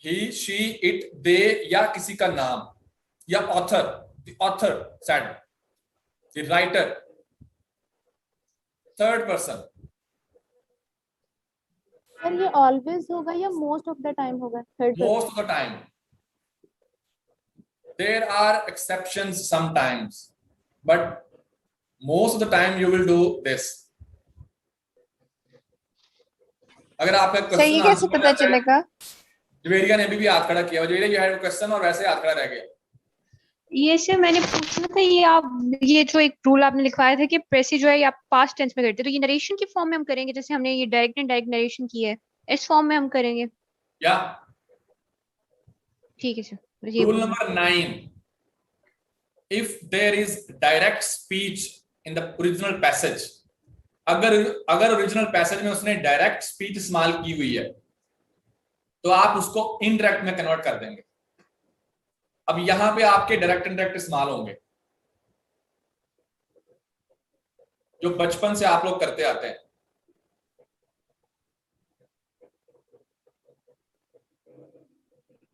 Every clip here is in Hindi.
ही, शी, इट, दे या किसी का नाम, या author, the author said, the writer, third person. Sir ये ऑलवेज होगा या मोस्ट ऑफ द टाइम होगा? Third person. Most of the time. There are exceptions sometimes, but most of the time you will do this. अगर आपका क्वेश्चन ये कैसे पता चलेगा? जवेरिया ने अभी हाथ खड़ा किया, जवेरिया यू हैड क्वेश्चन और वैसे हाथ खड़ा रह गया। ये सर मैंने पूछना था, ये जो एक रूल आपने लिखवाया था कि प्रेसी जो है आप पास्ट टेंस में करते हैं, तो ये नरेशन की फॉर्म में हम करेंगे, जैसे हमने ये डायरेक्ट एंड डायरेक्ट नरेशन की है, इस फॉर्म में हम करेंगे? या ठीक है sir. Rule number 9, if there is direct speech in the original passage, अगर ओरिजिनल पैसेज में उसने डायरेक्ट स्पीच इस्तेमाल की हुई है तो आप उसको इनडायरेक्ट में कन्वर्ट कर देंगे। अब यहां पे आपके डायरेक्ट इनडायरेक्ट इस्तेमाल होंगे जो बचपन से आप लोग करते आते हैं।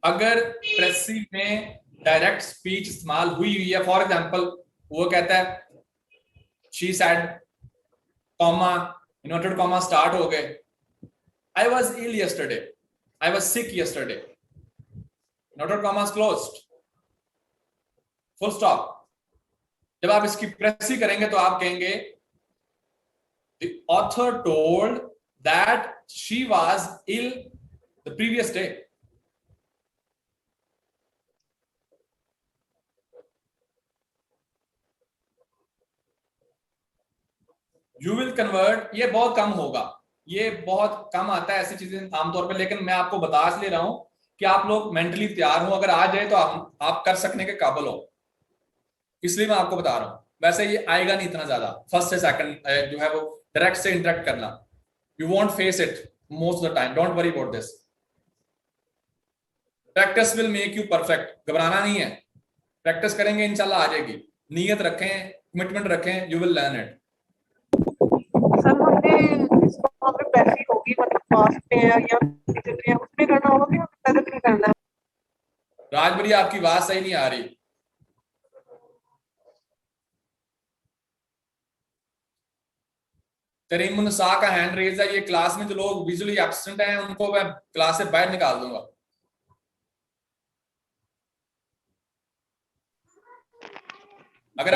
अगर प्रेसी में डायरेक्ट स्पीच इस्तेमाल हुई है, फॉर एग्जांपल वो कहता है she said, comma, inverted comma start हो गए, I was ill yesterday, I was sick yesterday, inverted comma closed, full stop. जब आप इसकी प्रेसी करेंगे तो आप कहेंगे the author told that she was ill the previous day. You will convert, ये बहुत कम होगा, ये बहुत कम आता है ऐसी चीजें आमतौर पे, लेकिन मैं आपको बता ले रहा हूं कि आप लोग मेंटली तैयार हो, अगर आ जाए तो आप कर सकने के काबिल हो, इसलिए मैं आपको बता रहा हूं। वैसे ये आएगा नहीं इतना ज्यादा, फर्स्ट से सेकंड जो है वो डायरेक्ट से इंटरेक्ट करना, you won't face it most of the time, don't worry about this. Practice will make you perfect, घबराना नहीं है, प्रैक्टिस करेंगे इंशाल्लाह आ जाएगी, नियत रखें, कमिटमेंट रखें, you will learn it. Sir हमने इसको वहां पे पैसी होगी, मतलब पास्ट में है या फ्यूचर में है, उसमें करना होगा कि प्रेजेंट में करना है? राजबरी आपकी बात सही नहीं आ रही। तरीमुन सा का हैंड रेज है, ये क्लास में जो लोग विजुअली एब्सेंट हैं उनको मैं क्लास से बाहर निकाल दूंगा। अगर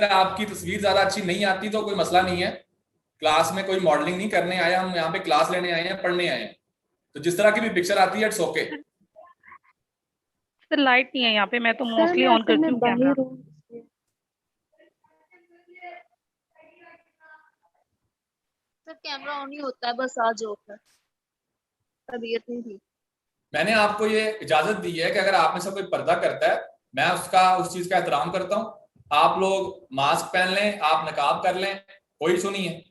आपकी तस्वीर ज्यादा अच्छी नहीं आती तो कोई मसला नहीं है, क्लास में कोई मॉडलिंग नहीं करने आया, हम यहाँ पे क्लास लेने आए हैं, पढ़ने आए हैं, तो जिस तरह की भी पिक्चर आती है इट्स ओके। सर लाइट नहीं है यहाँ पे, मैं तो मोस्टली ऑन करती हूँ कैमरा। सर कैमरा ऑन ही होता है, बस आज होता है, तबीयत नहीं थी। मैंने आपको ये इजाजत दी है कि अगर आप में से कोई पर्दा करता है मैं उस चीज का एहतराम करता हूँ, आप लोग मास्क पहन लें, आप नकाब कर लें, कोई इशू नहीं है,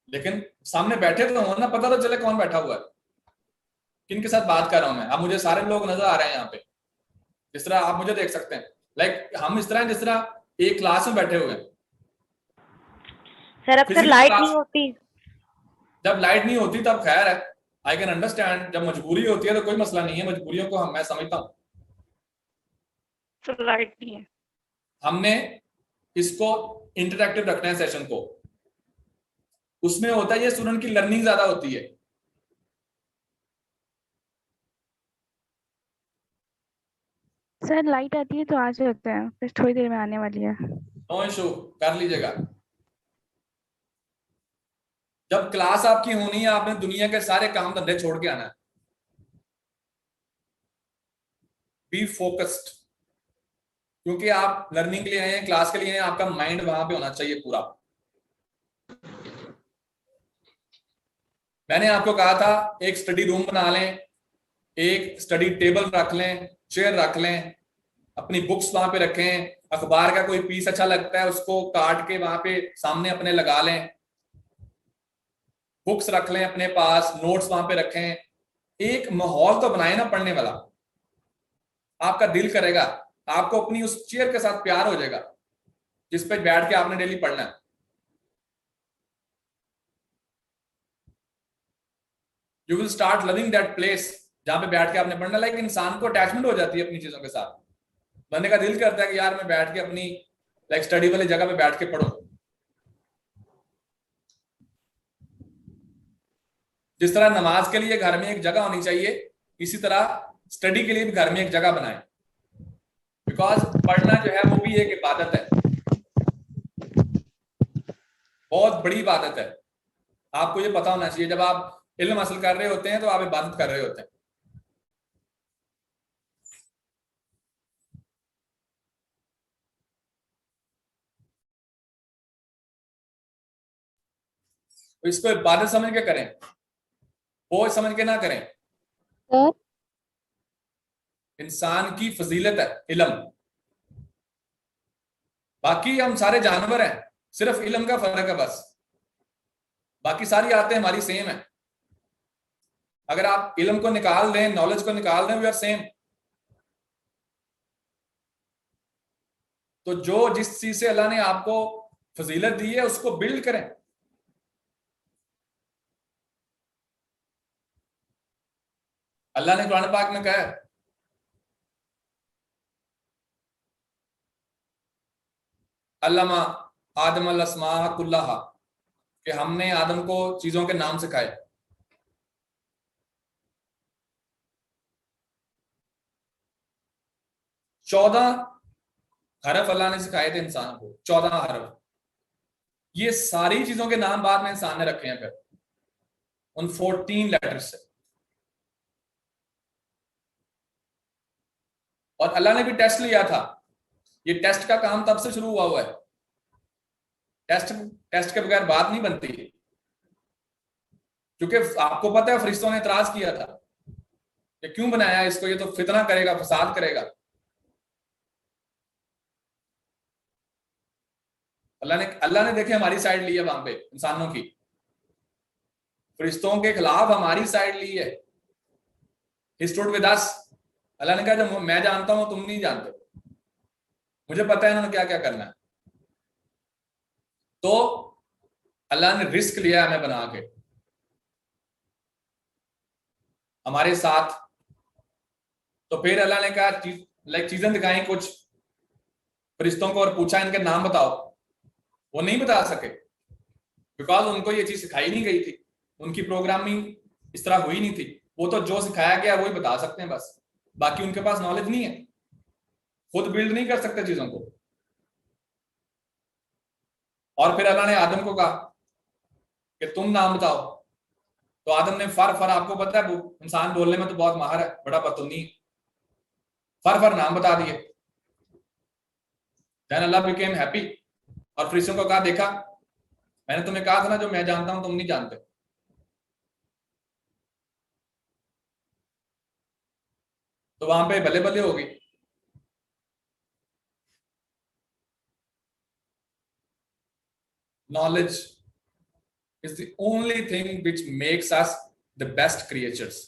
लेकिन सामने बैठे तो हो ना, पता तो चले कौन बैठा हुआ है, किन के साथ बात कर रहा हूं मैं। अब मुझे सारे लोग नजर आ रहे हैं यहाँ पे, जिस तरह आप मुझे देख सकते हैं, लाइक हम इस तरह जिस तरह एक क्लास में बैठे हुए हैं। सर अक्सर लाइट नहीं होती, जब लाइट नहीं होती तब खैर है, आई कैन अंडरस्टैंड, जब मजबूरी होती है तो कोई मसला नहीं है, मजबूरियों को मैं समझता हूँ। सर लाइट नहीं है। हमने इसको इंटरैक्टिव रखना है सेशन को, उसमें होता है ये स्टूडेंट की लर्निंग ज्यादा होती है। सर लाइट आती है तो आ जाते हैं, फिर थोड़ी देर में आने वाली है। नो इशू, कर लीजिएगा। जब क्लास आपकी होनी है आपने दुनिया के सारे काम धंधे छोड़ के आना है, बी फोकस्ड, क्योंकि आप लर्निंग के लिए आए हैं, क्लास के लिए आए हैं, आपका माइंड वहां पे होना चाहिए पूरा। मैंने आपको कहा था एक स्टडी रूम बना लें, एक स्टडी टेबल रख लें, चेयर रख लें, अपनी बुक्स वहां पे रखें, अखबार का कोई पीस अच्छा लगता है उसको काट के वहां पे सामने अपने लगा लें, बुक्स रख लें अपने पास, नोट्स वहां पे रखें, एक माहौल तो बनाए ना पढ़ने वाला। आपका दिल करेगा, आपको अपनी उस चेयर के साथ प्यार हो जाएगा जिस पे बैठ के आपने डेली पढ़ना है। You will start loving that place जहां पे बैठ के आपने पढ़ना। लाइक इंसान को अटैचमेंट हो जाती है अपनी चीजों के साथ, बनने का दिल करता है कि यार मैं बैठ के अपनी लाइक स्टडी वाली जगह पे बैठ के पढ़ूं। जिस तरह नमाज के लिए घर में एक जगह होनी चाहिए, इसी तरह स्टडी के लिए भी घर में एक जगह बनाएं, बिकॉज पढ़ना जो है वो भी एक इबादत है, बहुत बड़ी इबादत है। आपको ये पता होना चाहिए, जब आप इल्म हासिल कर रहे होते हैं तो आप इबादत कर रहे होते हैं। तो इसको इबादत समझ के करें, बोझ समझ के ना करें। सर इंसान की फजीलत है इल्म, बाकी हम सारे जानवर हैं, सिर्फ इल्म का फर्क है बस, बाकी सारी आते हमारी सेम है। अगर आप इल्म को निकाल दें, नॉलेज को निकाल दें, वी आर सेम। तो जो जिस चीज से अल्लाह ने आपको फजीलत दी है उसको बिल्ड करें। अल्लाह ने कुरान पाक में कहा है, अल्लामा आदम अल अस्मा कुल्लाहा, कि हमने आदम को चीजों के नाम सिखाए। चौदह हरफ अल्लाह ने सिखाए थे इंसान को, 14 हरफ। ये सारी चीजों के नाम बाद में इंसान ने रखे हैं फिर उन 14 लेटर्स से। और अल्लाह ने भी टेस्ट लिया था, ये टेस्ट का काम तब से शुरू हुआ है। टेस्ट के बगैर बात नहीं बनती, क्योंकि आपको पता है फरिश्तों ने इतराज किया था कि क्यों बनाया इसको, ये तो फितना करेगा, फसाद करेगा। अल्लाह ने देखे हमारी साइड ली है वहां पे इंसानों की, फरिश्तों के खिलाफ हमारी साइड ली है। He stood with us. अल्लाह ने कहा जब मैं जानता हूं तुम नहीं जानते, मुझे पता है इन्होंने क्या क्या करना है। तो अल्लाह ने रिस्क लिया हमें बना के हमारे साथ। तो फिर अल्लाह ने कहा चीजें दिखाई कुछ फरिश्तों को और पूछा इनके नाम बताओ, वो नहीं बता सके, बिकॉज उनको ये चीज सिखाई नहीं गई थी, उनकी प्रोग्रामिंग इस तरह हुई नहीं थी। वो तो जो सिखाया गया वही बता सकते हैं बस, बाकी उनके पास नॉलेज नहीं है, खुद बिल्ड नहीं कर सकते चीजों को। और फिर अल्लाह ने आदम को कहा कि तुम नाम बताओ। तो आदम ने फर आपको पता है वो इंसान बोलने में तो बहुत माहिर है, बड़ा बतूनी, फर नाम बता दिए। देन अल्लाह बिकेम हैप्पी और फरिश्तों को कहा देखा मैंने तुम्हें कहा था ना, जो मैं जानता हूं तुम नहीं जानते। तो वहां पे बल्ले बल्ले हो गई। Knowledge is the only thing which makes us the best creatures.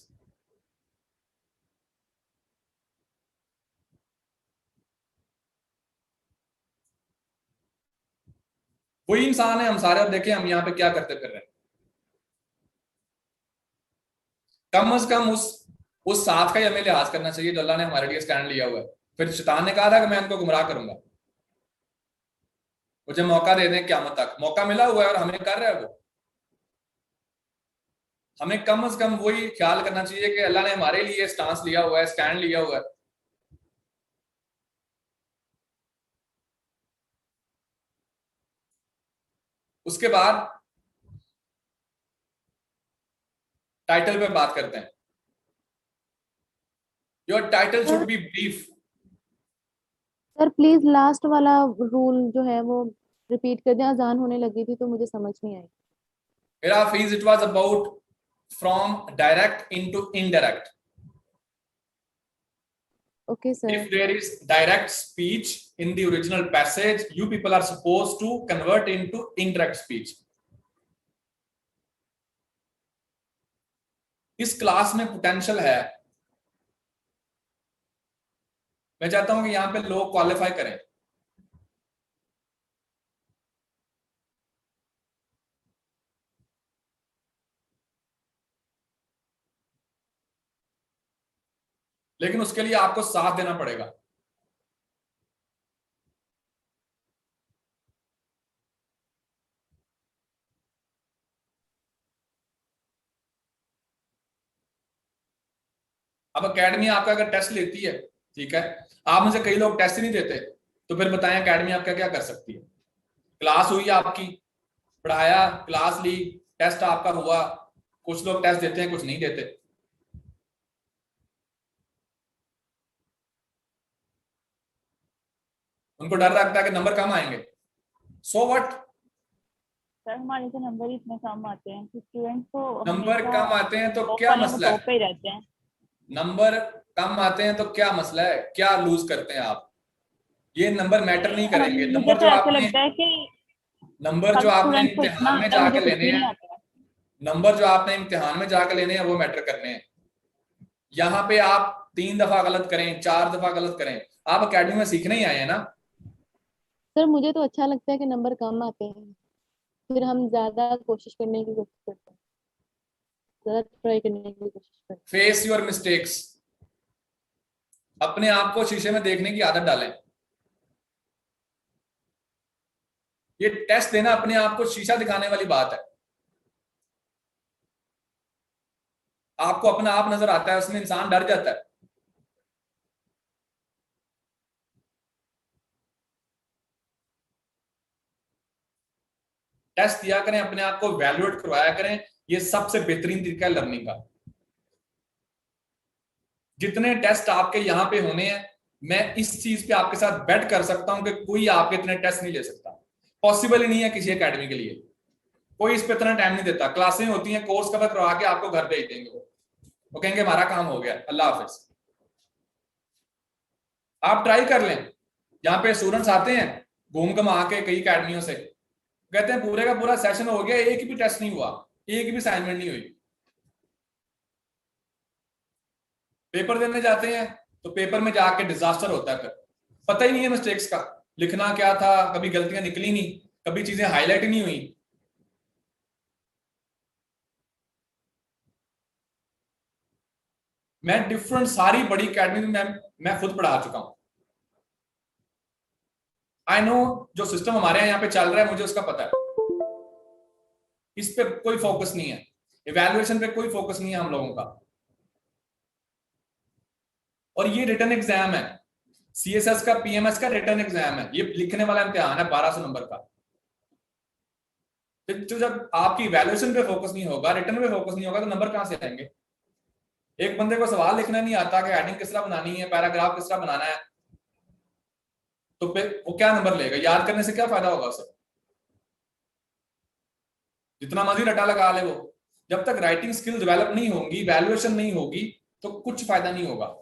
वही इंसान है हम सारे। अब देखें हम यहाँ पे क्या करते फिर रहे हैं। कम से कम उस साथ का ही हमें लिहाज करना चाहिए जो अल्लाह ने हमारे लिए स्टैंड लिया हुआ है। फिर शैतान ने कहा था कि मैं उनको गुमराह करूंगा, मुझे मौका दे दें, क़यामत तक मौका मिला हुआ है और हमें कर रहा है वो। हमें कम से कम वही ख्याल करना चाहिए कि अल्लाह ने हमारे लिए स्टांस लिया हुआ है, स्टैंड लिया हुआ है। उसके बाद टाइटल पे बात करते हैं। Your title should be brief. Sir please last वाला रूल जो है वो रिपीट कर दें, अजान होने लगी थी तो मुझे समझ नहीं आई। मेरा fees it was about from direct into indirect. Okay, sir. If there is direct speech in the original passage, you people are supposed to convert into indirect speech. इस क्लास में पोटेंशियल है। मैं चाहता हूं कि यहां पे लोग क्वालिफाई करें। लेकिन उसके लिए आपको साथ देना पड़ेगा। अब एकेडमी आपका अगर टेस्ट लेती है, ठीक है, आप में से कई लोग टेस्ट ही नहीं देते, तो फिर बताएं एकेडमी आपका क्या कर सकती है? क्लास हुई आपकी, पढ़ाया, क्लास ली, टेस्ट आपका हुआ, कुछ लोग टेस्ट देते हैं, कुछ नहीं देते। उनको डर लगता है कि नंबर कम आएंगे। So what? सर हमारे तो नंबर ही इतने कम आते हैं कि स्टूडेंट्स को नंबर हमेशा कम आते हैं तो टॉप क्या वाले मसला है? टॉप पे ही रहते हैं। नंबर कम आते हैं तो क्या मसला है? क्या लूज करते हैं आप? ये नंबर मैटर नहीं करेंगे। मुझे नंबर तो जो ऐसा आपने लगता है कि नंबर जो सब आपने स्टूडेंट्स को इतना इम्तिहान में आता है, मुझे जाके कुछ लेने भी नहीं हैं, आता है। नंबर जो आपने इम्तिहान में जाके लेने हैं वो मैटर करने हैं। यहाँ पे आप 3 दफा गलत करें, 4 दफा गलत करें, आप अकेडमी में सीखने ही आए हैं ना। सर मुझे तो अच्छा लगता है कि नंबर कम आते हैं, फिर हम ज्यादा कोशिश करने की कोशिश करते हैं, ज्यादा ट्राई करने की कोशिश करते फेस योर मिस्टेक्स। अपने आप को शीशे में देखने की आदत डालें। ये टेस्ट देना अपने आप को शीशा दिखाने वाली बात है। आपको अपना आप नजर आता है, उसमें इंसान डर जाता है। टेस्ट दिया करें, अपने आप को वैल्यूएट करवाया करें, ये सबसे बेहतरीन तरीका है लर्निंग का। जितने टेस्ट आपके यहां पे होने हैं, मैं इस चीज पे आपके साथ बेट कर सकता हूं कि कोई आपके इतने टेस्ट नहीं ले सकता। पॉसिबल ही नहीं है किसी एकेडमी के लिए। कोई इस पे इतना टाइम नहीं देता। क्लासें होती हैं, कोर्स कवर करवा के आपको घर भेज देंगे। वो कहेंगे हमारा काम हो गया, अल्लाह हाफिज। आप ट्राई कर लें। यहाँ पे स्टूडेंट्स आते हैं घूम घमा के कई अकेडमियों से, कहते हैं पूरे का पूरा सेशन हो गया, एक भी टेस्ट नहीं हुआ, एक भी असाइनमेंट नहीं हुई। पेपर देने जाते हैं तो पेपर में जाके डिजास्टर होता है, फिर पता ही नहीं है मिस्टेक्स का, लिखना क्या था, कभी गलतियां निकली नहीं, कभी चीजें हाईलाइट ही नहीं हुई। मैं डिफरेंट सारी बड़ी अकेडमी में मैं खुद पढ़ा चुका हूं। आई नो जो सिस्टम हमारे यहाँ पे चल रहा है, मुझे उसका पता है। इस पे कोई फोकस नहीं है, इवैल्यूएशन पे कोई फोकस नहीं है हम लोगों का। और ये रिटर्न एग्जाम है, सीएसएस का, पीएमएस का रिटर्न एग्जाम है। ये लिखने वाला इम्तिहान है 1200 नंबर का। तो जब आपकी इवैल्यूएशन पे फोकस नहीं होगा, रिटर्न पे फोकस नहीं होगा, तो नंबर कहां से आएंगे? एक बंदे को सवाल लिखना नहीं आता कि हेडिंग किस तरह बनानी है, पैराग्राफ किस तरह बनाना है, तो फिर वो क्या नंबर लेगा? याद करने से क्या फायदा होगा उसे? जितना मर्जी रटा लगा ले वो, जब तक राइटिंग स्किल डेवलप नहीं होगी, वैल्यूएशन नहीं होगी, तो कुछ फायदा नहीं होगा।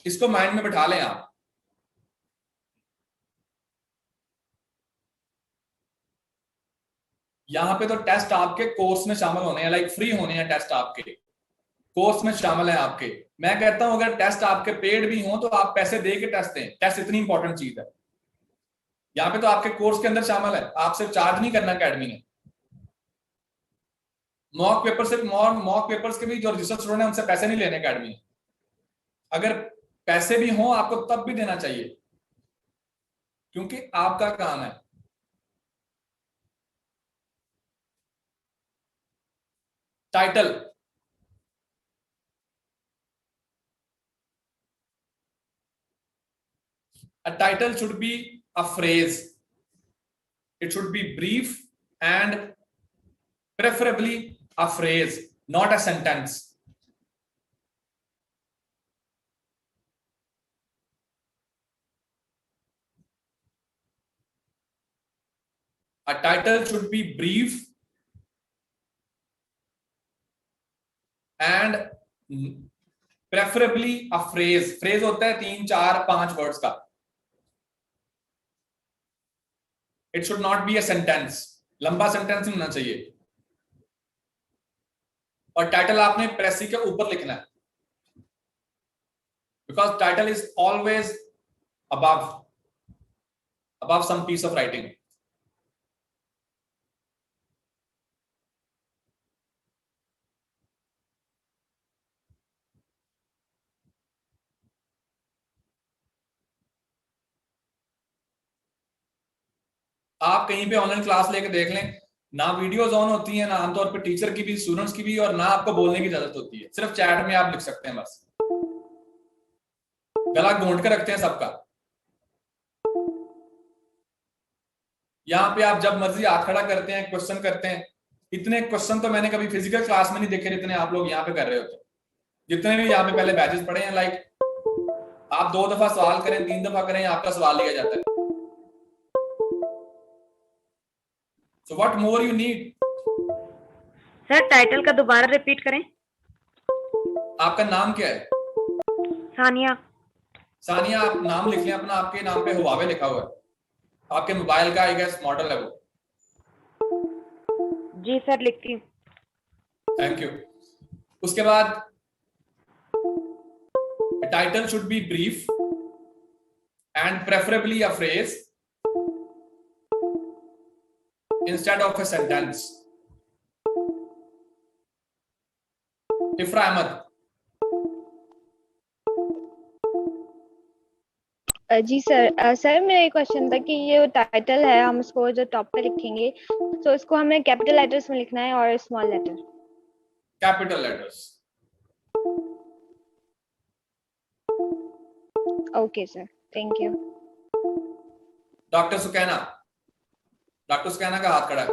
इसको माइंड में बिठा लें आप। यहां पे तो टेस्ट आपके कोर्स में शामिल होने हैं, लाइक फ्री होने हैं टेस्ट, आपके कोर्स में शामिल है आपके। मैं कहता हूं अगर टेस्ट आपके पेड भी हो तो आप पैसे दे के टेस्ट दें। टेस्ट इतनी इंपॉर्टेंट चीज है। यहाँ पे तो आपके कोर्स के अंदर शामिल है, आपसे चार्ज नहीं करना अकेडमी ने। मॉक पेपर से मॉक पेपर्स के भी जो रजिस्टर्ड स्टूडेंट है उनसे पैसे नहीं लेने अकेडमी ने। अगर पैसे भी हो आपको तब भी देना चाहिए, क्योंकि आपका काम है। Title, a title should be a phrase. It should be brief and preferably a phrase, not a sentence. A title should be brief and preferably a phrase. Phrase होता है 3, 4, 5 वर्ड्स का। It should not be a sentence. लंबा सेंटेंस नहीं होना चाहिए। और टाइटल आपने प्रेसी के ऊपर लिखना है, because title is always above some piece of writing. आप कहीं पे ऑनलाइन क्लास लेके देख लें, ना वीडियोस ऑन होती हैं, ना आमतौर पे टीचर की भी, स्टूडेंट्स की भी, और ना आपको बोलने की इजाजत होती है। सिर्फ चैट में आप लिख सकते हैं, बस गला घोंट के रखते हैं सबका। यहाँ पे आप जब मर्जी हाथ खड़ा करते हैं, क्वेश्चन करते हैं। इतने क्वेश्चन तो मैंने कभी फिजिकल क्लास में नहीं देखे जितने आप लोग यहाँ पे कर रहे होते। जितने भी यहाँ पे पहले बैचेस पढ़े हैं, लाइक आप 2 दफा सवाल करें, 3 दफा करें, आपका सवाल लिया जाता है। So what more you need? Sir title का दोबारा रिपीट करें। आपका नाम क्या है? सानिया। सानिया, आप नाम लिख लें अपना। आपके नाम पे हुआवे लिखा हुआ है, आपके मोबाइल का आई गेस मॉडल है वो। जी सर, लिखती हूँ। Thank you. उसके बाद title should be brief and preferably a phrase instead of a sentence. Ifra Ahmad. जी सर, सर मेरा एक क्वेश्चन था कि ये टाइटल है, हम उसको जो टॉप पे लिखेंगे तो इसको हमें कैपिटल लेटर्स में लिखना है और small letter? Capital letters. Okay sir, thank you. Doctor Sukaina, doctor Sukaina का हाथ खड़ा है।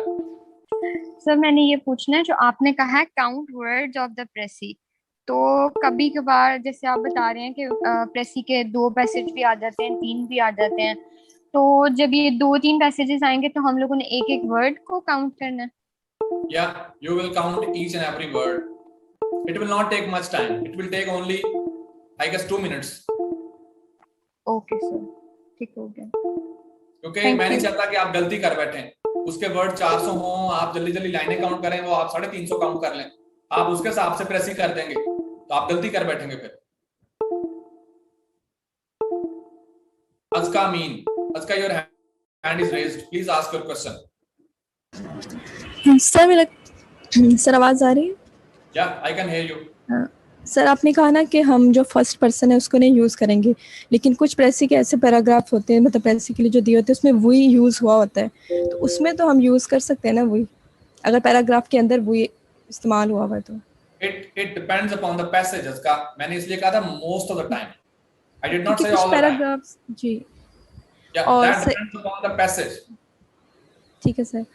सर मैंने ये पूछना है, जो आपने कहा है काउंट वर्ड्स ऑफ द प्रेसी, तो कभी कभार जैसे आप बता रहे हैं कि प्रेसी के 2 पैसेज भी आ जाते हैं, 3 भी आ जाते हैं, तो जब ये 2-3 पैसेजेस आएंगे तो हम लोगों ने एक एक वर्ड को काउंट करना है? Yeah, you will count each and every word. It will not take much time. It will take only, I guess, 2 minutes. Okay sir, ठीक हो गया। क्योंकि मैं नहीं चाहता कि आप गलती कर बैठें। उसके वर्ड 400 हो, आप जल्दी जल्दी लाइनें काउंट करें, वो आप 350 काउंट कर लें, आप उसके हिसाब से प्रेसिंग कर देंगे तो आप गलती कर बैठेंगे फिर। Azka mean, Azka your hand is raised, please ask your question. Sir आवाज आ रही है? Yeah I can hear you. Sir आपने कहा ना कि हम जो फर्स्ट पर्सन है उसको नहीं यूज़ करेंगे, लेकिन कुछ प्रेसी के ऐसे पैराग्राफ होते हैं, मतलब प्रेसी के लिए जो दिए होते हैं उसमें वही यूज़ हुआ होता है, तो उसमें तो हम यूज़ कर सकते हैं ना वही, अगर पैराग्राफ के अंदर वही इस्तेमाल हुआ हुआ तो। It depends upon the passages का, मैंने इसलिए कहा था most of the time. I did not say all the time. Paragraphs जी। Yeah, और that depends upon the passage. ठीक है सर।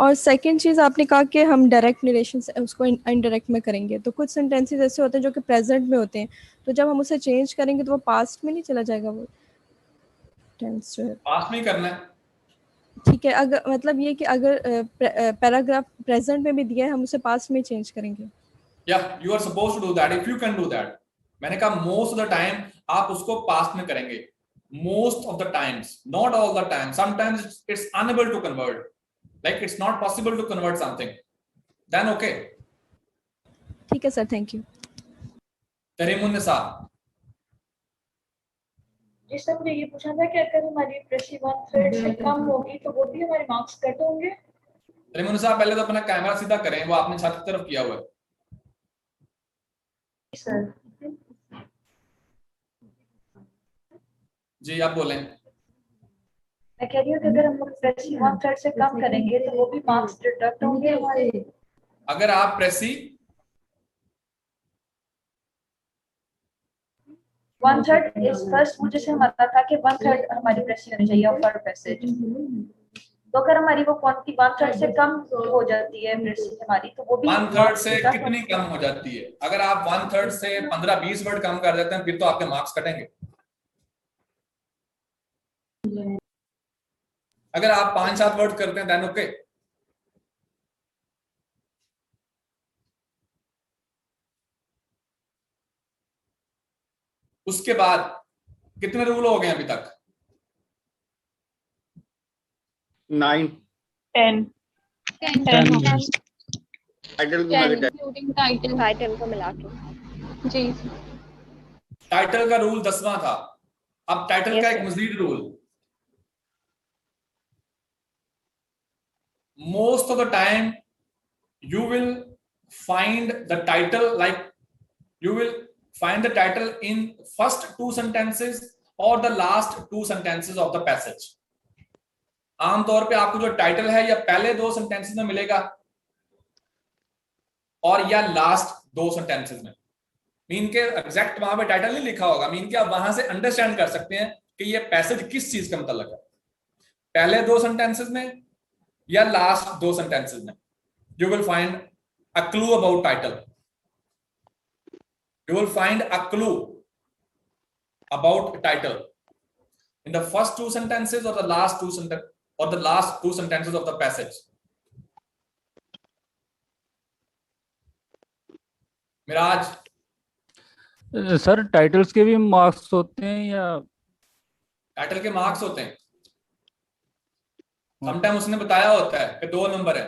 और सेकंड चीज़ आपने कहा कि हम डायरेक्ट नरेशन से उसको इनडायरेक्ट में करेंगे, तो कुछ सेंटेंसेस ऐसे होते हैं जो कि प्रेजेंट में होते हैं, तो जब हम उसे चेंज करेंगे तो वो पास्ट में नहीं चला जाएगा, वो टेंस जो है पास्ट में ही करना है। ठीक है, अगर मतलब ये कि अगर पैराग्राफ प्रेजेंट में भी दिया है हम उसे पास्ट में चेंज करेंगे। Yeah, you are supposed to do that if you can do that. मैंने कहा most of the time आप उसको पास्ट में करेंगे, most of the times, not all the time. Sometimes it's unable to convert, like it's not possible to convert something, then okay. ठीक है सर, थैंक यू। तरीमुन्निसा। जी सर, मुझे ये पूछना था कि अगर हमारी प्रेसी 1/3 से कम होगी तो वो भी हमारे मार्क्स कट होंगे? तरीमुन्निसा, पहले तो अपना कैमरा सीधा करें, वो आपने छत की तरफ किया हुआ है। सर जी आप बोलें। मैं कह रही हूँ कि अगर हम प्रेसी 1/3 से कम करेंगे तो वो भी मार्क्स डिडक्ट होंगे हमारे? अगर आप प्रेसी 1/3 इज फर्स्ट, मुझे से हमारा था कि 1/3 हमारी प्रेसी होनी चाहिए पर पैसेज, तो अगर हमारी वो क्वांटिटी 1/3 से कम हो जाती है प्रेसी हमारी, तो वो भी 1/3 से कितनी कम हो जाती है? अगर आप 1/3 से 15-20 वर्ड कम कर देते हैं फिर तो आपके मार्क्स कटेंगे। अगर आप 5-7 वर्ड करते हैं देन ओके। उसके बाद कितने रूल हो गए अभी तक? 9 10 टाइटल को मिला के। जी टाइटल का रूल 10वां था, अब टाइटल का एक मजीद rule. Most of the time you will find the title, like you will find the title in first 2 sentences or the last 2 sentences of the passage. आमतौर पे आपको जो टाइटल है या पहले 2 सेंटेंसेस में मिलेगा और या लास्ट 2 सेंटेंसेस में। मीन के एग्जैक्ट वहां पे टाइटल नहीं लिखा होगा, मीन के आप वहां से अंडरस्टैंड कर सकते हैं कि ये पैसेज किस चीज का मतलब है, पहले 2 सेंटेंसेस में या लास्ट 2 सेंटेंसेस में। You will find a clue about title, you will find a clue about title in the first 2 sentences or the last 2 sentences of the passage. Miraj, sir titles के भी मार्क्स होते हैं या? टाइटल के मार्क्स होते हैं, समटाइम उसने बताया होता है कि 2 नंबर है,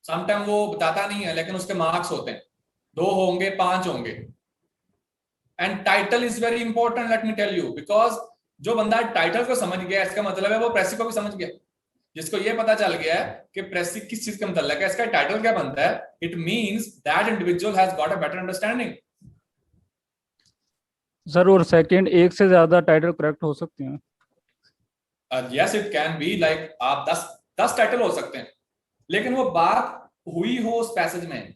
समटाइम वो बताता नहीं है लेकिन उसके मार्क्स होते हैं, 2 होंगे 5 होंगे। And title is very important, let me tell you, because जो बंदा टाइटल को समझ गया इसका मतलब है वो प्रेसी को भी समझ गया। जिसको ये पता चल गया है कि प्रेसी किस चीज का मतलब है, इसका टाइटल क्या बनता है, it means that individual has got a better understanding. Sir और सेकंड, एक से ज्यादा टाइटल करेक्ट हो सकते हैं? Yes it can be, like आप 10 टाइटल हो सकते हैं, लेकिन वो बात हुई हो उस पैसेज में,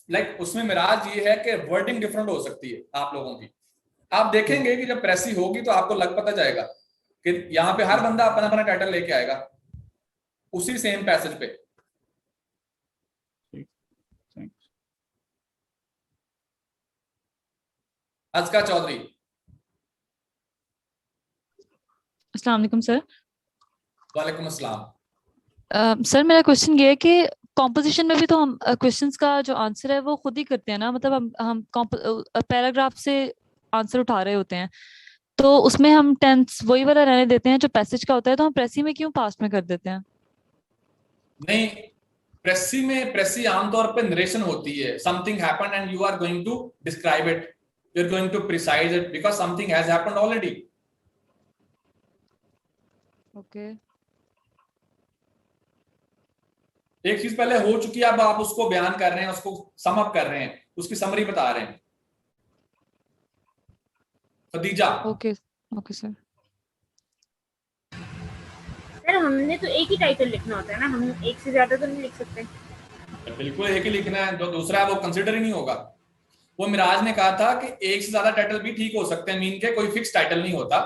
लाइक उसमें मिराज ये है कि वर्डिंग डिफरेंट हो सकती है आप लोगों की। आप देखेंगे कि जब प्रेसी होगी तो आपको लग पता जाएगा कि यहाँ पे हर बंदा अपना अपना टाइटल लेके आएगा उसी सेम पैसेज पे। अज़का चौधरी। अस्सलाम वालेकुम सर। वालेकुम अस्सलाम। सर मेरा क्वेश्चन ये है कि कॉम्पोजिशन में भी तो हम क्वेश्चंस का जो आंसर है वो खुद ही करते हैं ना, मतलब हम पैराग्राफ से आंसर उठा रहे होते हैं, तो उसमें हम टेंस वही वाला रहने देते हैं जो पैसेज का होता है, तो हम प्रेसी में क्यों पास्ट में कर देते हैं? नहीं, प्रेसी आमतौर पे नरेशन होती है, something happened and you are going to describe it, you are going to precise it because something has happened already. Okay, एक चीज पहले हो चुकी है, अब आप उसको बयान कर रहे हैं, उसको सम अप कर रहे हैं, उसकी समरी बता रहे हैं। Khadija. Okay okay sir. Sir हमने तो एक ही टाइटल लिखना होता है ना, हम एक से ज्यादा तो नहीं लिख सकते? बिल्कुल एक ही लिखना है, जो दूसरा है वो कंसिडर ही नहीं होगा। वो मिराज ने कहा था कि एक से ज्यादा टाइटल भी ठीक हो सकते हैं, मीन के कोई फिक्स टाइटल नहीं होता।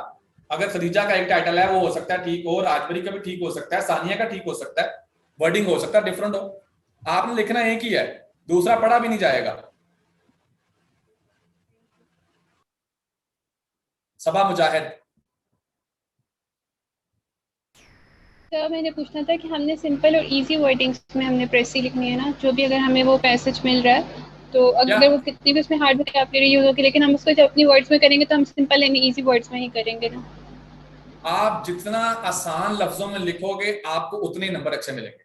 अगर खदीजा का एक टाइटल है वो हो सकता है ठीक हो, राजबरी का भी ठीक हो सकता है, सानिया का ठीक हो सकता है, वर्डिंग हो सकता है डिफरेंट हो। आपने लिखना एक ही है, दूसरा पढ़ा भी नहीं जाएगा। सबा मुजाहिद। तो मैंने पूछना था कि हमने सिंपल और इजी वर्डिंग्स में हमने प्रेसी लिखनी है ना, जो भी अगर हमें वो पैसेज मिल रहा है, तो अगर वो कितनी भी उसमें हार्ड वोकैबुलरी यूज होगी, लेकिन हम उसको जब अपनी वर्ड्स में करेंगे तो हम सिंपल एंड इजी वर्ड्स में ही करेंगे ना। आप जितना आसान लफ्जों में लिखोगे आपको उतने ही नंबर अच्छे मिलेंगे।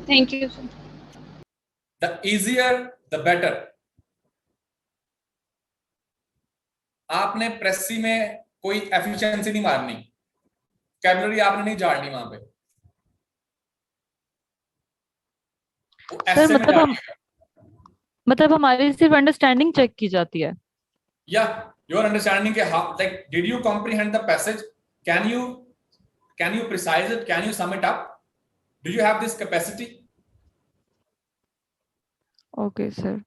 Thank you sir. The easier the better. आपने प्रेसी में कोई एफिशिएंसी नहीं मारनी, कैबलरी आपने नहीं झाड़नी वहां पे। सर मतलब हमारी सिर्फ अंडरस्टैंडिंग चेक की जाती है? या योर अंडरस्टैंडिंग के like did you comprehend the passage, can you precise it, can you sum it up, do you have this capacity? Okay sir.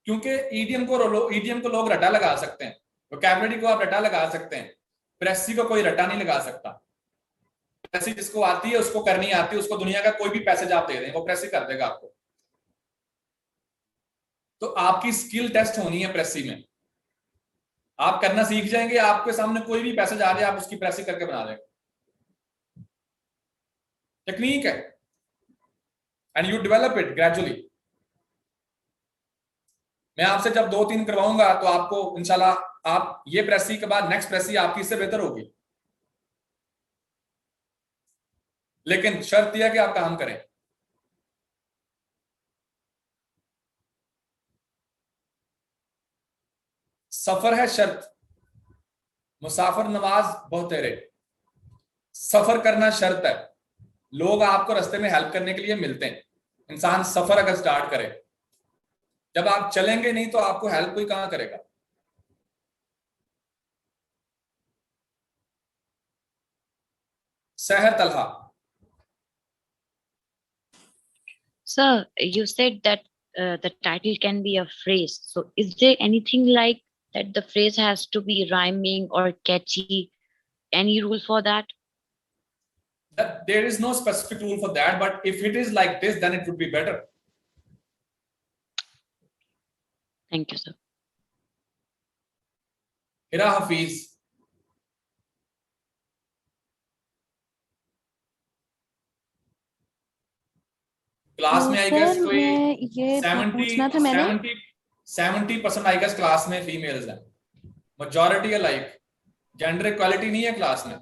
क्योंकि ईडीएम को लोग रटा लगा सकते हैं, वोकैबुलरी को आप रटा लगा सकते हैं, प्रेसी को कोई रटा नहीं लगा सकता। प्रेसी जिसको आती है उसको करनी आती है, उसको दुनिया का कोई भी पैसेज आप दे दें वो प्रेसी कर देगा आपको। तो आपकी स्किल टेस्ट होनी है प्रेसी में, आप करना सीख जाएंगे, आपके सामने कोई भी पैसेज आ जाए आप उसकी प्रेसी करके बना देंगे। टेक्निक है and you develop it gradually. मैं आपसे जब 2-3 करवाऊंगा तो आपको इंशाल्लाह आप ये प्रेसी के बाद नेक्स्ट प्रेसी आपकी इससे बेहतर होगी, लेकिन शर्त यह कि आप काम करें। सफर है शर्त, मुसाफिर नवाज बहुत तेरे। सफर करना शर्त है, लोग आपको रास्ते में हेल्प करने के लिए मिलते हैं। इंसान सफर अगर स्टार्ट करे, जब आप चलेंगे नहीं तो आपको हेल्प कोई कहां करेगा। Seher Talha. Sir, you said that the title can be a phrase. So is there anything like that the phrase has to be rhyming or catchy? Any rule for that? That there is no specific rule for that, but if it is like this, then it would be better. Thank you, sir. Hira Hafiz. Class में आई गेस सर कोई मैं ये पूछना था मैंने 70% आई गेस क्लास में फीमेल्स हैं, मेजॉरिटी है, लाइक जेंडर इक्वालिटी नहीं है क्लास में।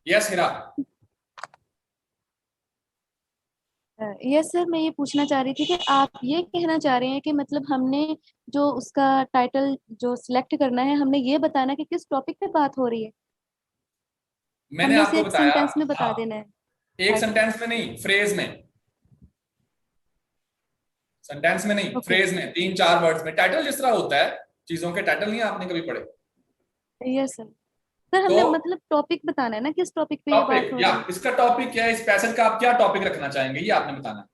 यस हिरा। यस सर, मैं ये पूछना चाह रही थी कि आप ये कहना चाह रहे हैं कि मतलब हमने जो उसका टाइटल जो सिलेक्ट करना है, हमने ये बताना कि किस टॉपिक पे बात हो रही है। मैंने हमने आपको एक बताया, सेंटेंस में बता हाँ, देना है। एक सेंटेंस में नहीं, फ्रेज में। सेंटेंस में नहीं, फ्रेज में, 3-4 वर्ड्स में। टाइटल जिस तरह होता है, चीजों के टाइटल नहीं आपने कभी पढ़े? Yes sir. सर हमने मतलब टॉपिक बताना है ना, किस टॉपिक पे ये बात हो रही है। इसका टॉपिक क्या है, इस पैसेज का आप क्या टॉपिक रखना चाहेंगे, ये आपने बताना है।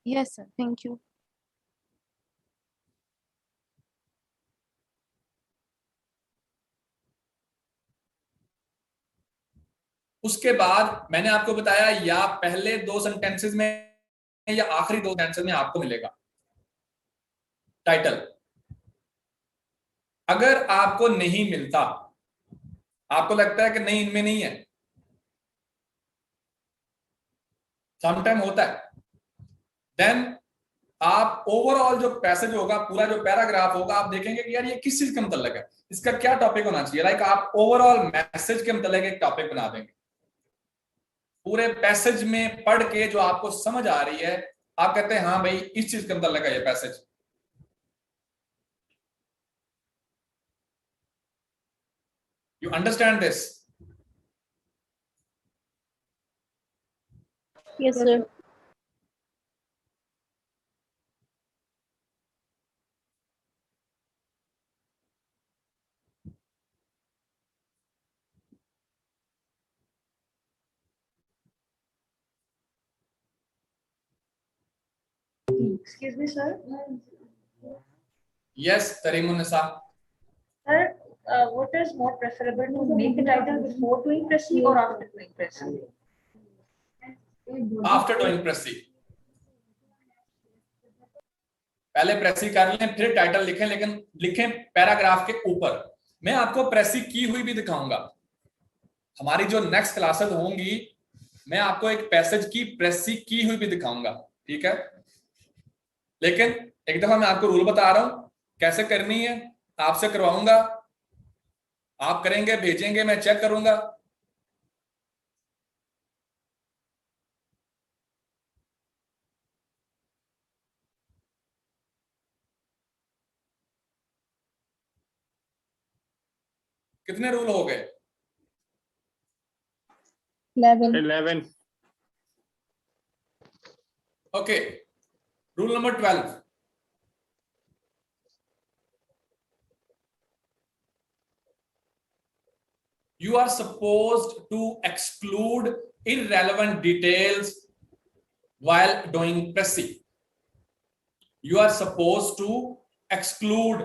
Yes sir, thank you. उसके बाद मैंने आपको बताया या पहले 2 सेंटेंसेस में या आखिरी 2 सेंटेंसेस में आपको मिलेगा टाइटल। अगर आपको नहीं मिलता, आपको लगता है कि नहीं इनमें नहीं है, समटाइम होता है, देन आप ओवरऑल जो पैसेज होगा, पूरा जो पैराग्राफ होगा, आप देखेंगे कि यार ये किस चीज के मतलब है, इसका क्या टॉपिक होना चाहिए। लाइक आप ओवरऑल मैसेज के मतलब एक टॉपिक बना देंगे। पूरे पैसेज में पढ़ के जो आपको समझ आ रही है, आप कहते हैं हाँ भाई इस चीज के मतलब है ये passage. You understand this? Yes, sir. Excuse me, sir. Yes, Tarimunisa. Sir, what is more preferable to make the title before doing pressy or after doing pressy? After doing pressy. पहले प्रेसी कर लें, फिर टाइटल लिखें, लेकिन लिखें पैराग्राफ के ऊपर। मैं आपको प्रेसी की हुई भी दिखाऊंगा। हमारी जो नेक्स्ट क्लासेस होंगी, मैं आपको एक पैसेज की प्रेसी की हुई भी दिखाऊंगा, ठीक है? लेकिन एक दफा मैं आपको रूल बता रहा हूं कैसे करनी है, आपसे करवाऊंगा, आप करेंगे, भेजेंगे, मैं चेक करूंगा। कितने रूल हो गए? 11. Okay, rule number 12। You are supposed to exclude irrelevant details while doing pressy. You are supposed to exclude,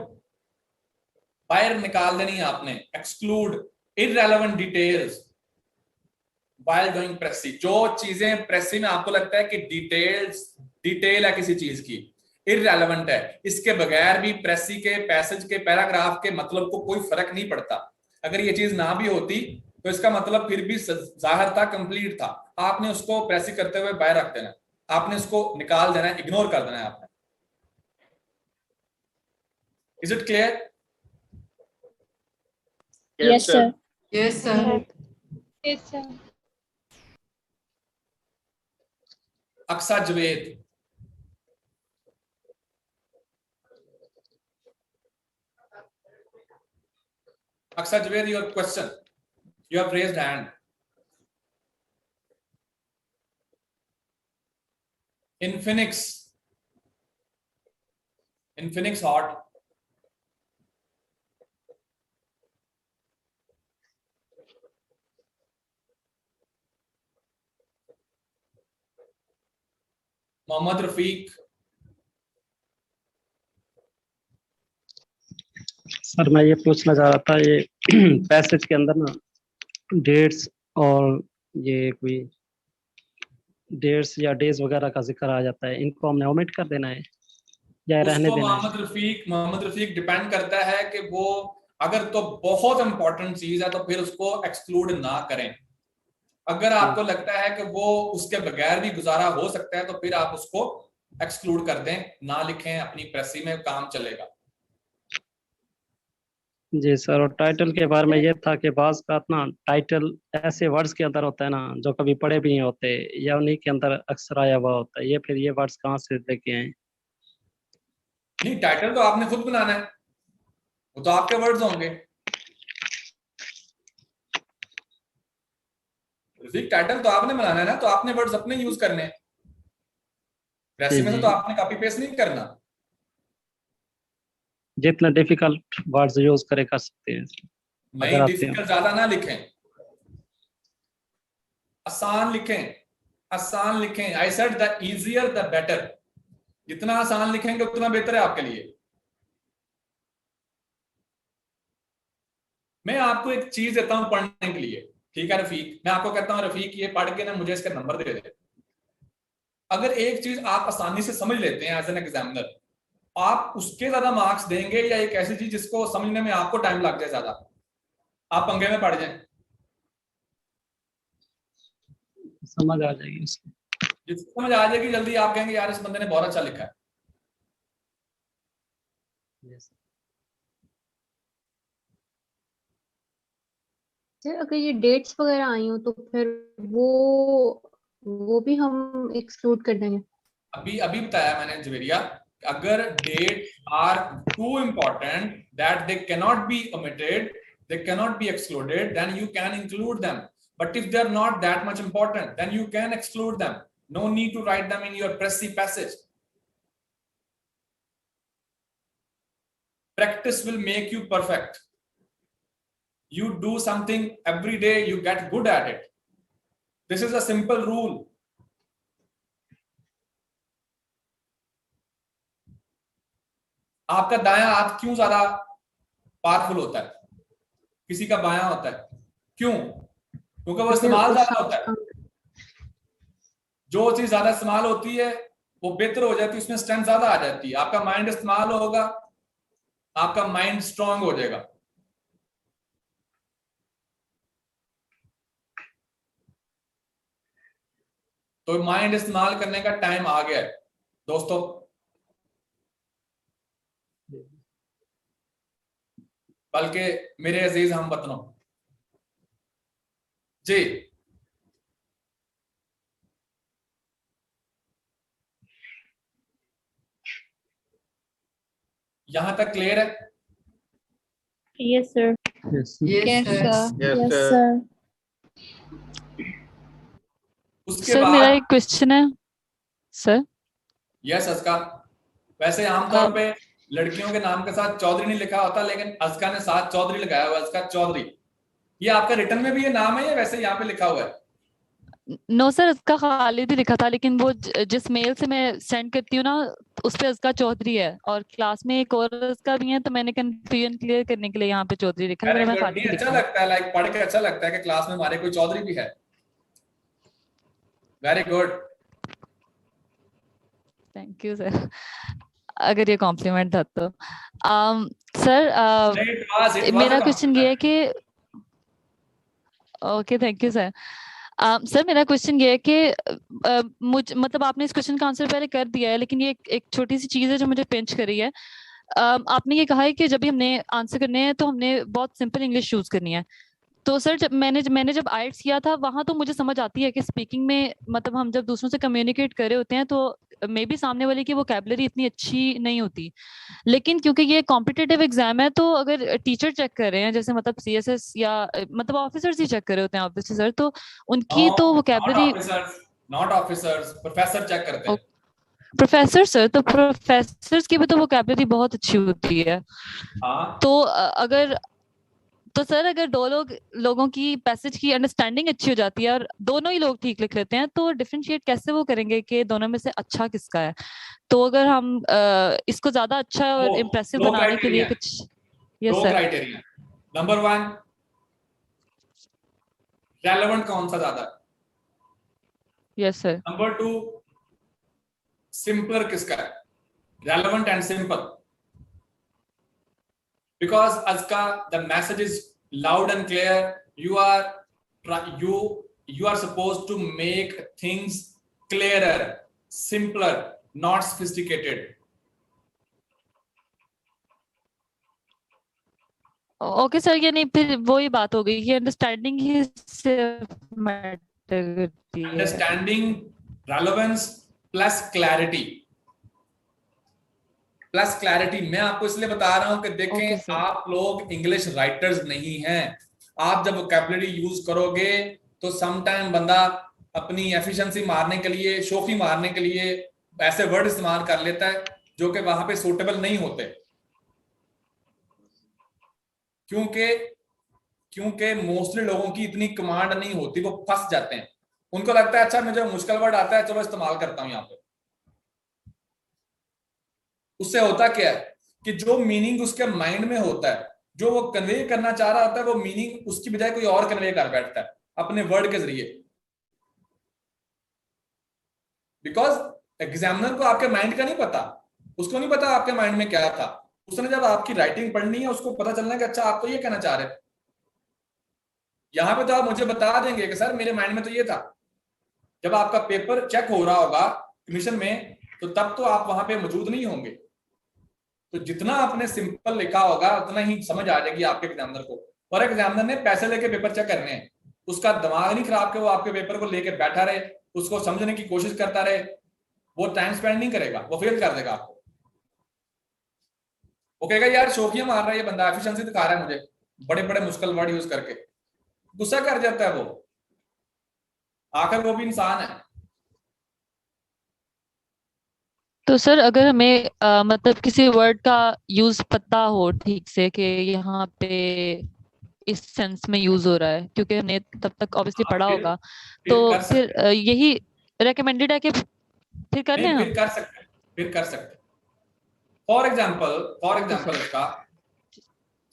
बाहर निकाल देनी है आपने, exclude irrelevant details while doing pressy. जो चीजें प्रेसी में आपको लगता है कि डिटेल है किसी चीज की, irrelevant है, इसके बगैर भी प्रेसी के पैसेज के पैराग्राफ के मतलब को कोई फर्क नहीं पड़ता। अगर ये चीज ना भी होती तो इसका मतलब फिर भी जाहिर था, कंप्लीट था। आपने उसको प्रेसी करते हुए बाहर रख देना, आपने उसको निकाल देना है, इग्नोर कर देना है आपने। Is it clear? Yes, sir. Yes, sir. Yes, sir. Aksa Javed. Aksa Javed, your question. You have raised hand. In Phoenix Hot. Mohammad Rafiq. Sir मैं ये पूछना चाह रहा था, ये पैसेज के अंदर ना डेट्स और ये कोई डेट्स या डेज वगैरह का जिक्र आ जाता है, इनको हमने ओमिट कर देना है या रहने उसको देना है? मोहम्मद रफीक डिपेंड करता है कि वो अगर तो बहुत इंपॉर्टेंट चीज है तो फिर उसको एक्सक्लूड ना करें। अगर आपको लगता है कि वो उसके बगैर भी गुजारा हो सकता है तो फिर आप उसको एक्सक्लूड कर दें, ना लिखें, अपनी प्रेसी में काम चलेगा। जी सर, और टाइटल के बारे में ये था कि बाज का ना टाइटल ऐसे वर्ड्स के अंदर होता है ना जो कभी पढ़े भी नहीं होते या उन्हीं के अंदर अक्सर आया हुआ होता है, ये फिर ये वर्ड्स कहाँ से लेके आए? नहीं, टाइटल तो आपने खुद बनाना है, वो तो आपके वर्ड्स होंगे। टाइटल तो आपने बनाना है ना, तो आपने वर्ड्स अपने यूज करने हैं। प्रेसी में तो आपने कॉपी पेस्ट नहीं करना। जितना डिफिकल्ट वर्ड्स यूज करे कर सकते हैं। नहीं, डिफिकल्ट ज्यादा ना लिखें, आसान लिखें, आसान लिखें। I said the easier the better. जितना आसान लिखेंगे उतना बेहतर है आपके लिए। मैं आपको एक चीज देता हूं पढ़ने के लिए, ठीक है रफीक? मैं आपको कहता हूं रफीक ये पढ़ के ना मुझे इसका नंबर दे दे। अगर एक चीज आप आसानी से समझ लेते हैं एज एन एग्जामिनर, आप उसके ज्यादा मार्क्स देंगे या एक ऐसी चीज जिसको समझने में आपको टाइम लग जाए ज्यादा, आप पंगे में पड़ जाएं? समझ आ जाएगी उसको। जिसको समझ आ जाएगी जल्दी, आप कहेंगे यार इस बंदे ने बहुत अच्छा लिखा है। सर अगर ये डेट्स वगैरह आई हो तो फिर वो भी हम एक्सक्लूड कर देंगे? अभी अभी बताया मैंने जवेरिया, अगर that are too important that they cannot be omitted, they cannot be excluded, then you can include them. But if they are not that much important, then you can exclude them. No need to write them in your Pressy passage. Practice will make you perfect. You do something every day, you get good at it. This is a simple rule. आपका दायां हाथ क्यों ज्यादा पावरफुल होता है, किसी का बायां होता है? क्यों? क्योंकि वो इस्तेमाल ज्यादा होता है। जो चीज ज्यादा इस्तेमाल होती है वो बेहतर हो जाती है, उसमें स्ट्रेंथ ज्यादा आ जाती है। आपका माइंड इस्तेमाल होगा, आपका माइंड स्ट्रांग हो जाएगा। तो माइंड इस्तेमाल करने का टाइम आ गया है दोस्तों। बल्कि मेरे अजीज हमवतनों, जी यहां तक क्लियर है? Yes sir. उसके सर बाद मेरा एक क्वेश्चन है सर। यस अस्का, वैसे आमतौर पे लड़कियों के नाम के साथ चौधरी नहीं लिखा होता, लेकिन अस्का ने साथ चौधरी लगाया हुआ है, अस्का चौधरी। ये आपका रिटर्न में भी ये नाम है या वैसे यहाँ पे लिखा हुआ है? नो सर, इसका खालिद ही लिखा था, लेकिन वो जिस मेल से मैं सेंड करती हूँ ना उस पे इसका चौधरी है, और क्लास में एक और इसका भी है, तो मैंने कंफ्यूजन क्लियर करने के लिए यहाँ पे चौधरी लिखा है। मैं खालिद अच्छा लगता है, लाइक पढ़ के अच्छा लगता है कि क्लास में हमारे कोई चौधरी भी है। Very good, thank you sir, अगर ये कॉम्प्लीमेंट था तो। सर मेरा क्वेश्चन ये है कि okay thank you sir. Sir मेरा क्वेश्चन ये है कि मतलब आपने इस क्वेश्चन का आंसर पहले कर दिया है, लेकिन ये एक छोटी सी चीज है जो मुझे पिंच कर रही है। आपने ये कहा है कि जब भी हमने आंसर करने हैं तो हमने बहुत सिंपल इंग्लिश यूज करनी है। तो सर जब मैंने जब आइट्स किया था वहां तो मुझे समझ आती है कि स्पीकिंग में मतलब हम जब दूसरों से कम्युनिकेट कर रहे होते हैं तो मे बी सामने वाले की वोकैबुलरी इतनी अच्छी नहीं होती, लेकिन क्योंकि ये कॉम्पिटिटिव एग्जाम है तो अगर टीचर चेक कर रहे हैं, जैसे मतलब CSS या मतलब ऑफिसर्स ही चेक कर रहे होते हैं ऑब्वियसली सर, तो उनकी तो vocabulary not officers, professor check करते हैं। प्रोफेसर सर, तो प्रोफेसर्स की भी तो वोकैबुलरी बहुत अच्छी होती है। तो तो सर अगर दो लोगों की पैसेज की अंडरस्टैंडिंग अच्छी हो जाती है और दोनों ही लोग ठीक लिख लेते हैं, तो डिफरेंशिएट कैसे वो करेंगे कि दोनों में से अच्छा किसका है? तो अगर हम इसको ज्यादा अच्छा और इम्प्रेसिव दो बनाने के लिए criteria कुछ दो क्राइटेरिया। नंबर 1, रेलेवेंट कौन सा ज्यादा? Yes sir. नंबर 2, सिंपलर किसका है? Relevant and simple. Because Azka, the message is loud and clear. You are supposed to make things clearer, simpler, not sophisticated. Okay sir, ये नहीं फिर वही बात हो गई कि अंडरस्टैंडिंग ही सिर्फ मैटर करती है। Understanding, relevance plus clarity. Plus clarity. मैं आपको इसलिए बता रहा हूं कि देखें आप लोग इंग्लिश राइटर्स नहीं हैं। आप जब वोकैबुलरी यूज करोगे तो सम टाइम बंदा अपनी एफिशिएंसी मारने के लिए, शोखी मारने के लिए ऐसे वर्ड इस्तेमाल कर लेता है जो कि वहां पे सूटेबल नहीं होते, क्योंकि मोस्टली लोगों की इतनी कमांड नहीं होती, वो फंस जाते हैं। उनको लगता है अच्छा मुझे मुश्किल वर्ड आता है, चलो इस्तेमाल करता हूं यहाँ पे। उससे होता क्या है कि जो मीनिंग उसके माइंड में होता है, जो वो कन्वे करना चाह रहा होता है, वो मीनिंग उसकी बजाय कोई और कन्वे कर बैठता है अपने वर्ड के जरिए। बिकॉज एग्जामिनर को आपके माइंड का नहीं पता, उसको नहीं पता आपके माइंड में क्या था। उसने जब आपकी राइटिंग पढ़नी है उसको पता चलना है कि अच्छा आप तो ये कहना चाह रहे थे। यहां पे तो आप मुझे बता देंगे कि सर मेरे माइंड में तो ये था। जब आपका पेपर चेक हो रहा होगा कमीशन में, तो तब तो आप वहां पे मौजूद नहीं होंगे। तो जितना आपने सिंपल लिखा होगा उतना ही समझ आ जाएगी आपके एग्जामिनर को। और एग्जामिनर ने पैसे लेके पेपर चेक करने हैं, उसका दिमाग नहीं खराब कि वो आपके पेपर को लेके बैठा रहे, उसको समझने की कोशिश करता रहे। वो टाइम स्पेंड नहीं करेगा, वो फेल कर देगा आपको। वो कहेगा यार शोखियां मार रहा है ये बंदा, एफिशिएंसी दिखा रहा है मुझे बड़े बड़े मुश्किल वर्ड यूज करके। गुस्सा कर जाता है वो, आखिर वो भी इंसान है। तो सर अगर हमें मतलब किसी वर्ड का यूज पता हो ठीक से कि यहाँ पे इस सेंस में यूज हो रहा है, क्योंकि हमने तब तक ऑब्वियसली पढ़ा होगा, तो फिर यही रेकमेंडेड है कि फिर कर लें हम? फिर कर सकते। फॉर एग्जाम्पल इसका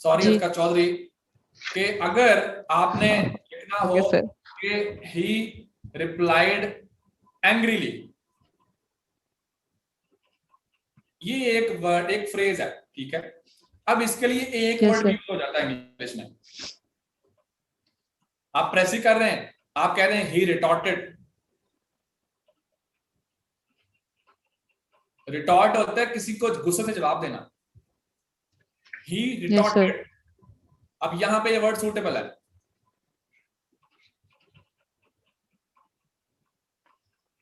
इसका चौधरी कि अगर आपने लिखना हो कि ही रिप्लाइड एंग्रीली, ये एक वर्ड, एक फ्रेज है, ठीक है। अब इसके लिए एक वर्ड यूज हो जाता है इंग्लिश में। आप प्रेस ही कर रहे हैं, आप कह रहे हैं ही रिटॉर्टेड। रिटॉर्ट होता है किसी को गुस्से से जवाब देना, ही रिटॉर्टेड। अब यहां पे ये वर्ड सूटेबल है।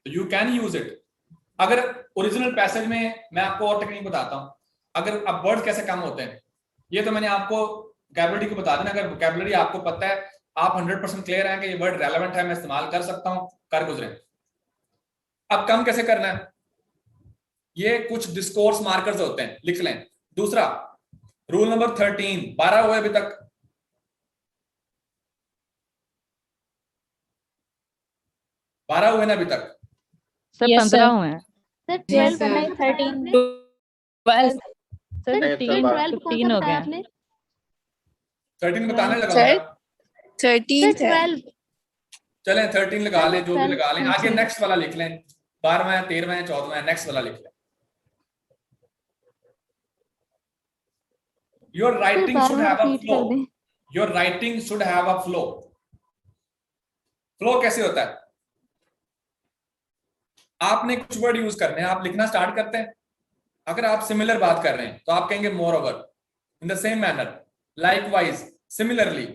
You can use it. अगर ओरिजिनल पैसेज में, मैं आपको और टेक्निक बताता हूं। अगर अब वर्ड कैसे कम होते हैं, ये तो मैंने आपको वोकैबुलरी को बता देना। अगर वोकैबुलरी आपको पता है, आप 100% क्लियर हैं कि ये वर्ड रेलेवेंट है, मैं इस्तेमाल कर सकता हूं, कर गुजरे। अब कम कैसे करना है, ये कुछ डिस्कोर्स मार्कर्स होते हैं, लिख लें। दूसरा रूल नंबर 13, 12 हुए अभी तक। 12 हुए ना अभी तक? सर 15 हुए हैं। सर 12 बनाए, 13 15 हो गए हैं। 13 बताने लगा मैं। 13 चलें 13 लगा लें, जो भी लगा लें। आगे नेक्स्ट वाला लिख लें, 12वां, 13वां, 14वां, नेक्स्ट वाला लिख लें। Your writing should have a flow. Your writing should have a flow. Flow कैसे होता है? आपने कुछ वर्ड यूज करने हैं, आप लिखना स्टार्ट करते हैं। अगर आप सिमिलर बात कर रहे हैं तो आप कहेंगे more over, in the same manner, likewise, similarly.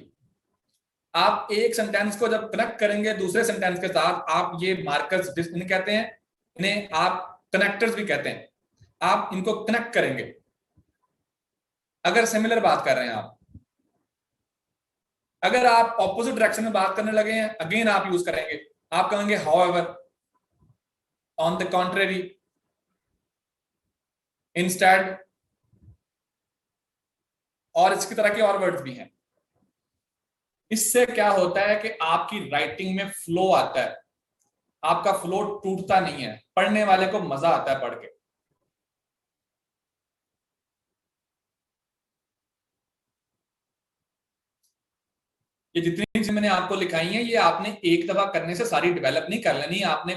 आप एक सेंटेंस को जब कनेक्ट करेंगे दूसरे सेंटेंस के साथ, आप ये मार्कर्स इन्हें कहते हैं, इन्हें आप कनेक्टर्स भी कहते हैं। आप इनको कनेक्ट करेंगे अगर सिमिलर बात कर रहे हैं आप। अगर आप ऑपोजिट डायरेक्शन में बात करने लगे हैं, अगेन आप यूज करेंगे, आप कहेंगे however, on the contrary, instead, और इसकी तरह के और वर्ड्स भी हैं। इससे क्या होता है कि आपकी राइटिंग में फ्लो आता है, आपका फ्लो टूटता नहीं है, पढ़ने वाले को मजा आता है पढ़ के। ये जितनी चीजें मैंने आपको लिखाई हैं ये आपने एक दफा करने से सारी डेवलप नहीं कर लेनी, आपने